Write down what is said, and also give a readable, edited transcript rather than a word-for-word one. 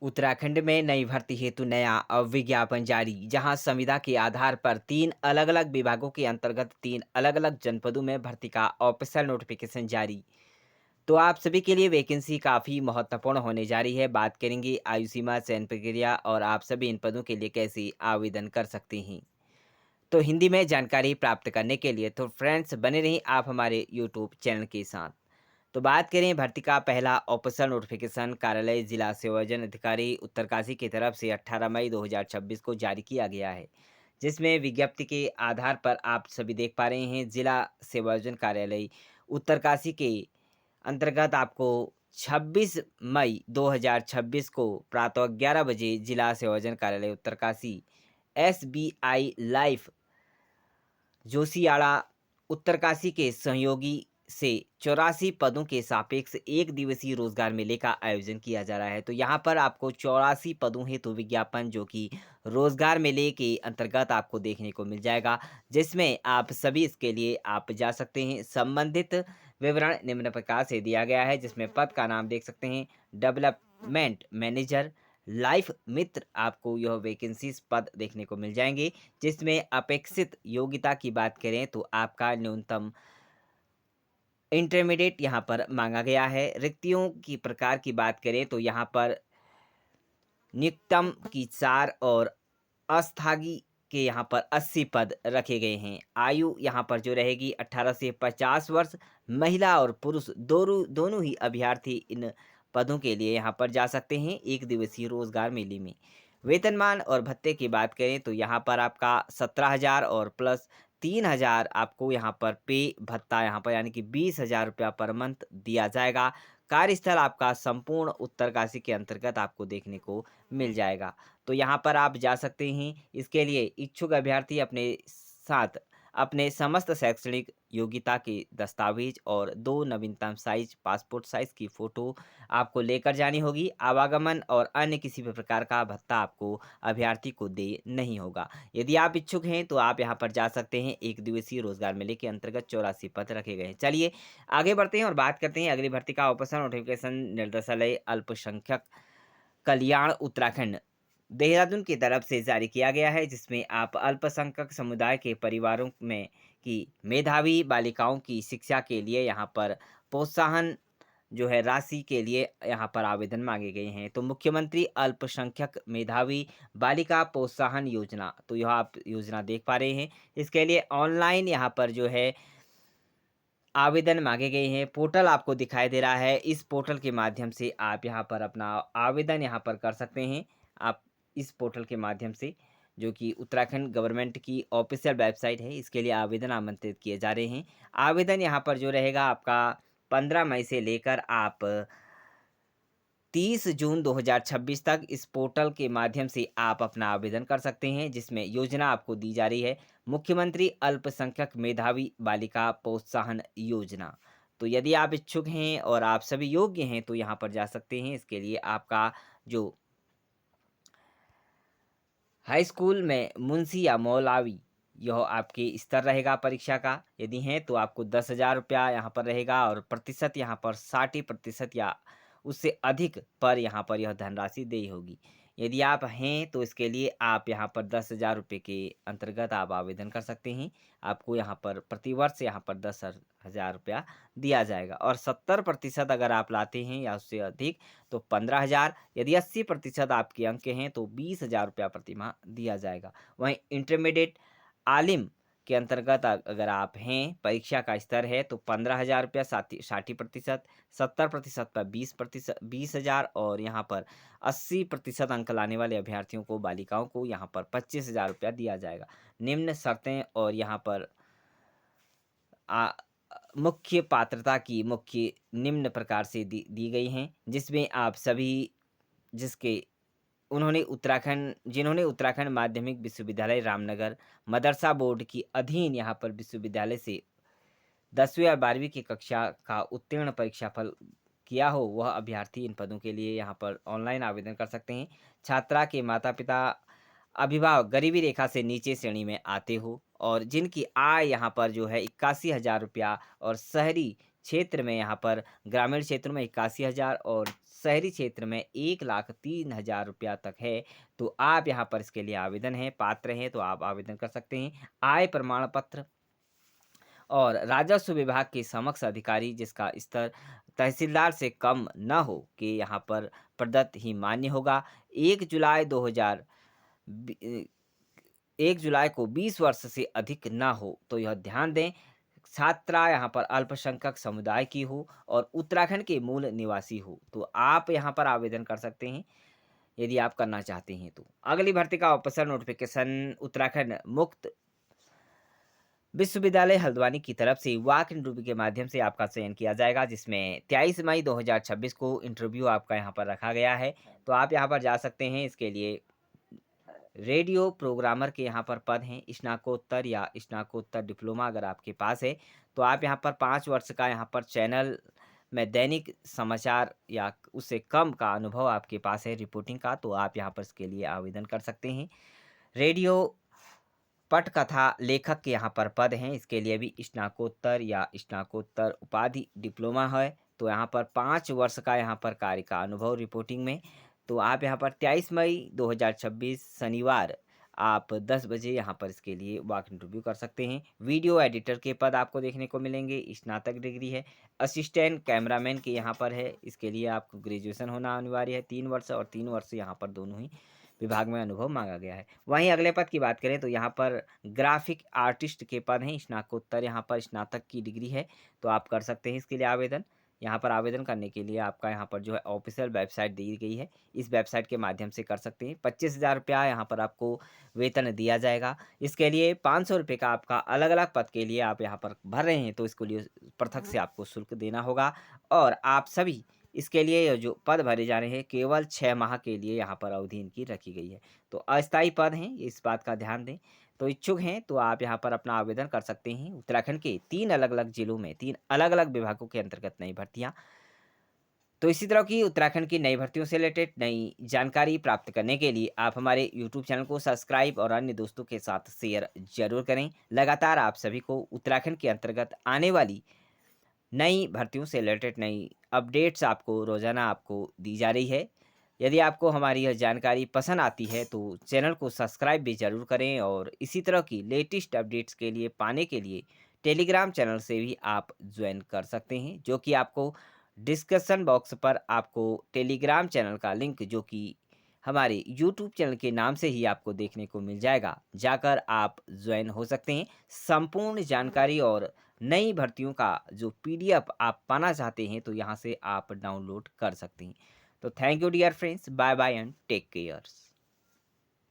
उत्तराखंड में नई भर्ती हेतु नया विज्ञापन जारी। जहां संविदा के आधार पर तीन अलग अलग विभागों के अंतर्गत तीन अलग अलग जनपदों में भर्ती का ऑफिशियल नोटिफिकेशन जारी। तो आप सभी के लिए वैकेंसी काफ़ी महत्वपूर्ण होने जा रही है। बात करेंगे आयु सीमा, चयन प्रक्रिया और आप सभी इन पदों के लिए कैसे आवेदन कर सकते हैं। तो हिंदी में जानकारी प्राप्त करने के लिए तो फ्रेंड्स बने रहिए आप हमारे यूट्यूब चैनल के साथ। तो बात करें भर्ती का पहला ऑफिशियल नोटिफिकेशन कार्यालय जिला सेवायोजन अधिकारी उत्तरकाशी की तरफ से 18 मई 2026 को जारी किया गया है, जिसमें विज्ञप्ति के आधार पर आप सभी देख पा रहे हैं जिला सेवायोजन कार्यालय उत्तरकाशी के अंतर्गत आपको 26 मई 2026 को प्रातः 11 बजे जिला सेवायोजन कार्यालय उत्तरकाशी SBI लाइफ जोशियाड़ा उत्तरकाशी के सहयोगी से 84 पदों के सापेक्ष एक दिवसीय रोजगार मेले का आयोजन किया जा रहा है। तो यहाँ पर आपको 84 पदों हेतु विज्ञापन जो कि रोजगार मेले के अंतर्गत आपको देखने को मिल जाएगा, जिसमें आप सभी इसके लिए आप जा सकते हैं। संबंधित विवरण निम्न प्रकार से दिया गया है, जिसमें पद का नाम देख सकते हैं, डेवलपमेंट मैनेजर लाइफ मित्र। आपको यह वैकेंसीज पद देखने को मिल जाएंगे, जिसमें अपेक्षित योग्यता की बात करें तो आपका न्यूनतम इंटरमीडिएट यहाँ पर मांगा गया है। रिक्तियों की प्रकार की बात करें तो यहाँ पर नियुक्तम की 4 और अस्थागी के यहाँ पर 80 पद रखे गए हैं। आयु यहाँ पर जो रहेगी 18 से 50 वर्ष। महिला और पुरुष दोनों दोनों ही अभ्यर्थी इन पदों के लिए यहाँ पर जा सकते हैं एक दिवसीय रोजगार मेले में। वेतनमान और भत्ते की बात करें तो यहाँ पर आपका 17,000 और प्लस 3,000 आपको यहाँ पर पे भत्ता यहाँ पर यानी कि 20,000 रुपया पर मंथ दिया जाएगा। कार्यस्थल आपका संपूर्ण उत्तरकाशी के अंतर्गत आपको देखने को मिल जाएगा। तो यहाँ पर आप जा सकते हैं। इसके लिए इच्छुक अभ्यर्थी अपने साथ अपने समस्त शैक्षणिक योग्यता के दस्तावेज और 2 नवीनतम साइज पासपोर्ट साइज की फ़ोटो आपको लेकर जानी होगी। आवागमन और अन्य किसी भी प्रकार का भत्ता आपको अभ्यर्थी को दे नहीं होगा। यदि आप इच्छुक हैं तो आप यहाँ पर जा सकते हैं। एक दिवसीय रोजगार मेले के अंतर्गत 84 पद रखे गए हैं। चलिए आगे बढ़ते हैं और बात करते हैं अगली भर्ती का ऑपरेशन नोटिफिकेशन निर्देशालय अल्पसंख्यक कल्याण उत्तराखंड देहरादून की तरफ से जारी किया गया है, जिसमें आप अल्पसंख्यक समुदाय के परिवारों में की मेधावी बालिकाओं की शिक्षा के लिए यहाँ पर प्रोत्साहन जो है राशि के लिए यहाँ पर आवेदन मांगे गए हैं। तो मुख्यमंत्री अल्पसंख्यक मेधावी बालिका प्रोत्साहन योजना, तो यह आप योजना देख पा रहे हैं। इसके लिए ऑनलाइन यहाँ पर जो है आवेदन मांगे गए हैं। पोर्टल आपको दिखाई दे रहा है। इस पोर्टल के माध्यम से आप यहाँ पर अपना आवेदन यहाँ पर कर सकते हैं। आप इस पोर्टल के माध्यम से जो कि उत्तराखंड गवर्नमेंट की ऑफिशियल वेबसाइट है, इसके लिए आवेदन आमंत्रित किए जा रहे हैं। आवेदन यहाँ पर जो रहेगा आपका 15 मई से लेकर आप 30 जून 2026 तक इस पोर्टल के माध्यम से आप अपना आवेदन कर सकते हैं, जिसमें योजना आपको दी जा रही है मुख्यमंत्री अल्पसंख्यक मेधावी बालिका प्रोत्साहन योजना। तो यदि आप इच्छुक हैं और आप सभी योग्य हैं तो यहाँ पर जा सकते हैं। इसके लिए आपका जो हाई स्कूल में मुंशी या मौलावी यह आपके स्तर रहेगा परीक्षा का। यदि हैं तो आपको 10,000 रुपया यहाँ पर रहेगा और प्रतिशत यहाँ पर 60% या उससे अधिक पर यहाँ पर यह धनराशि देय होगी। यदि आप हैं तो इसके लिए आप यहाँ पर 10,000 रुपये के अंतर्गत आप आवेदन कर सकते हैं। आपको यहाँ पर प्रतिवर्ष यहाँ पर 10,000 रुपया दिया जाएगा और 70% अगर आप लाते हैं या उससे अधिक तो 15,000। यदि 80% आपके अंक हैं तो 20,000 रुपया प्रतिमाह दिया जाएगा। वहीं इंटरमीडिएट आलिम के अंतर्गत अगर आप हैं, परीक्षा का स्तर है तो 15,000 रुपया 60%, 70% पर 20,000 और यहाँ पर 80% अंक लाने वाले अभ्यर्थियों को बालिकाओं को यहाँ पर 25,000 रुपया दिया जाएगा। निम्न शर्तें और यहाँ पर आ, मुख्य पात्रता की मुख्य निम्न प्रकार से दी गई हैं, जिसमें आप सभी जिसके जिन्होंने उत्तराखंड माध्यमिक विश्वविद्यालय रामनगर मदरसा बोर्ड की अधीन यहाँ पर विश्वविद्यालय से 10वीं और 12वीं की कक्षा का उत्तीर्ण परीक्षाफल किया हो, वह अभ्यर्थी इन पदों के लिए यहाँ पर ऑनलाइन आवेदन कर सकते हैं। छात्रा के माता पिता अभिभावक गरीबी रेखा से नीचे श्रेणी में आते हो और जिनकी आय यहाँ पर जो है 81,000 रुपया और शहरी क्षेत्र में यहाँ पर ग्रामीण क्षेत्र में 81,000 और शहरी क्षेत्र में 1,03,000 रुपया तक है। तो आप यहाँ पर इसके लिए आवेदन हैं, पात्र हैं तो आप आवेदन कर सकते हैं। आय प्रमाण पत्र और राजस्व विभाग के समक्ष अधिकारी जिसका स्तर तहसीलदार से कम न हो कि यहाँ पर प्रदत्त ही मान्य होगा। 1 जुलाई 2000 1 जुलाई को 20 वर्ष से अधिक ना हो, तो यह ध्यान दें। छात्रा यहाँ पर अल्पसंख्यक समुदाय की हो और उत्तराखंड के मूल निवासी हो, तो आप यहाँ पर आवेदन कर सकते हैं यदि आप करना चाहते हैं तो। अगली भर्ती का ऑफिशियल नोटिफिकेशन उत्तराखंड मुक्त विश्वविद्यालय हल्द्वानी की तरफ से वॉक इंटरव्यू के माध्यम से आपका चयन किया जाएगा, जिसमें 23 मई 2026 को इंटरव्यू आपका यहाँ पर रखा गया है। तो आप यहाँ पर जा सकते हैं। इसके लिए रेडियो प्रोग्रामर के यहाँ पर पद हैं। स्नातकोत्तर या स्नातकोत्तर डिप्लोमा अगर आपके पास है तो आप यहाँ पर 5 वर्ष का यहाँ पर चैनल में दैनिक समाचार या उससे कम का अनुभव आपके पास है रिपोर्टिंग का, तो आप यहाँ पर इसके लिए आवेदन कर सकते हैं। रेडियो पटकथा लेखक के यहाँ पर पद हैं। इसके लिए भी स्नातकोत्तर या स्नातकोत्तर उपाधि डिप्लोमा है। तो यहाँ पर 5 वर्ष का यहाँ पर कार्य का अनुभव रिपोर्टिंग में। तो आप यहाँ पर 23 मई 2026 शनिवार आप 10 बजे यहाँ पर इसके लिए वॉक इंटरव्यू कर सकते हैं। वीडियो एडिटर के पद आपको देखने को मिलेंगे। स्नातक डिग्री है। असिस्टेंट कैमरामैन के यहाँ पर है। इसके लिए आपको ग्रेजुएशन होना अनिवार्य है। 3 वर्ष और 3 वर्ष यहाँ पर दोनों ही विभाग में अनुभव मांगा गया है। वहीं अगले पद की बात करें तो यहाँ पर ग्राफिक आर्टिस्ट के पद हैं। स्नातकोत्तर यहाँ पर स्नातक की डिग्री है, तो आप कर सकते हैं इसके लिए आवेदन। यहाँ पर आवेदन करने के लिए आपका यहाँ पर जो है ऑफिशियल वेबसाइट दी गई है, इस वेबसाइट के माध्यम से कर सकते हैं। 25,000 रुपया यहाँ पर आपको वेतन दिया जाएगा। इसके लिए 500 रुपये का आपका अलग अलग पद के लिए आप यहाँ पर भर रहे हैं तो इसके लिए पृथक से आपको शुल्क देना होगा। और आप सभी इसके लिए जो पद भरे जा रहे हैं केवल 6 माह के लिए यहाँ पर अवधि इनकी रखी गई है। तो अस्थायी पद हैं, इस बात का ध्यान दें। तो इच्छुक हैं तो आप यहाँ पर अपना आवेदन कर सकते हैं। उत्तराखंड के 3 अलग-अलग जिलों में 3 अलग-अलग विभागों के अंतर्गत नई भर्तियाँ। तो इसी तरह की उत्तराखंड की नई भर्तियों से रिलेटेड नई जानकारी प्राप्त करने के लिए आप हमारे यूट्यूब चैनल को सब्सक्राइब और अन्य दोस्तों के साथ शेयर जरूर करें। लगातार आप सभी को उत्तराखंड के अंतर्गत आने वाली नई भर्तियों से रिलेटेड नई अपडेट्स आपको रोज़ाना आपको दी जा रही है। यदि आपको हमारी यह जानकारी पसंद आती है तो चैनल को सब्सक्राइब भी ज़रूर करें और इसी तरह की लेटेस्ट अपडेट्स के लिए पाने के लिए टेलीग्राम चैनल से भी आप ज्वाइन कर सकते हैं, जो कि आपको डिस्क्रिप्शन बॉक्स पर आपको टेलीग्राम चैनल का लिंक जो कि हमारे यूट्यूब चैनल के नाम से ही आपको देखने को मिल जाएगा, जाकर आप ज्वाइन हो सकते हैं। संपूर्ण जानकारी और नई भर्तियों का जो पीडीएफ आप पाना चाहते हैं तो यहाँ से आप डाउनलोड कर सकते हैं। तो thank you dear friends, bye bye and take care.